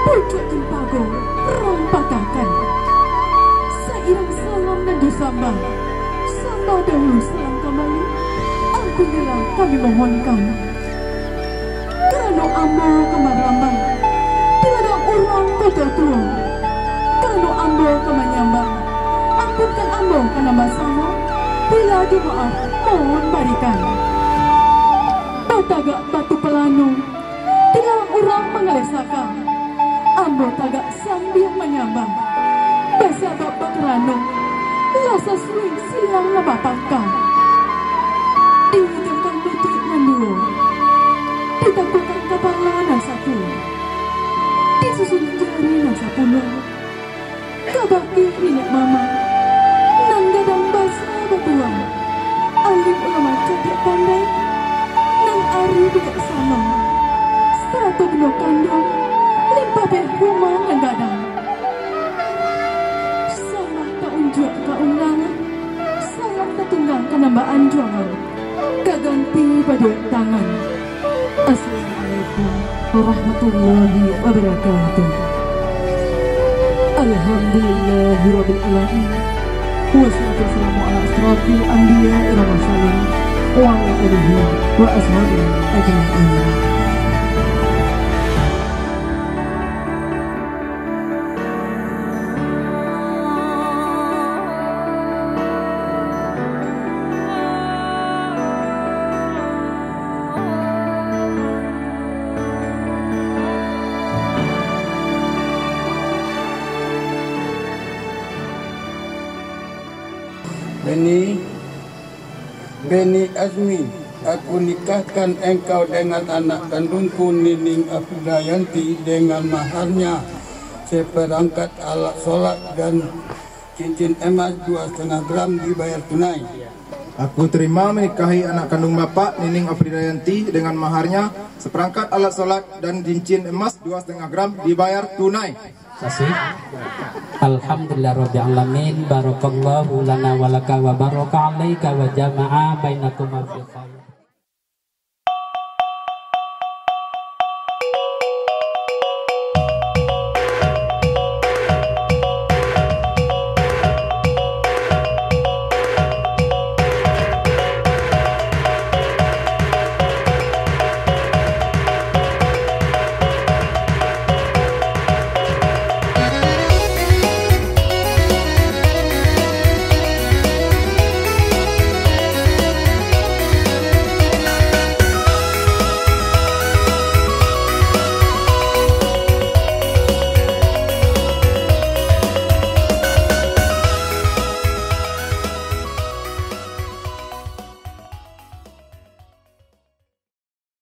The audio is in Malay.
pucuk jempago rompatakan. Seiring salam dan disambang, sambal dahulu salam kembali. Ampunilah kami mohonkan. Kerana ambo kemarambang, tiada orang kota tua. Kerana ambo kemanyambang, ampunkan ambo karena masalah. Bila dimaaf, mohon barikan. Batagak batu pelanu, tiang orang mengelesakan. Ambo tagak sambil menyambang. Basa bapak kerana, rasa swing silang lebapangkan. Dihidupkan betik dan dua, ditangkukan kepala dan satu, disusun jari dan sepuluh. Kabaki milik mama, nan gadang basa bertuang. Alim ulama cerdik pandai, nan ari bijaksana. Seratu penuh kandung, limpah berhubungan dan gadang. Salah tak unjuk keundangan, salah tak tunggang kenambaan juangan. Keganti pada tangan. Assalamualaikum warahmatullahi wabarakatuh. Alhamdulillahirabbil alamin. Wassalatu wassalamu ala asrofil anbiya wal mursalin wa ala alihi wa ashabihi ajma'in. Beni Azmi, aku nikahkan engkau dengan anak kandungku Nining Afridayanti dengan maharnya seperangkat alat sholat dan cincin emas 2,5 gram dibayar tunai. Aku terima menikahi anak kandung bapak Nining Afridayanti dengan maharnya seperangkat alat sholat dan cincin emas 2,5 gram dibayar tunai. Sasi. Alhamdulillah rabbil alamin. Barakallahu lana wa laka wa baraka alaika wa jama'a bainakum fi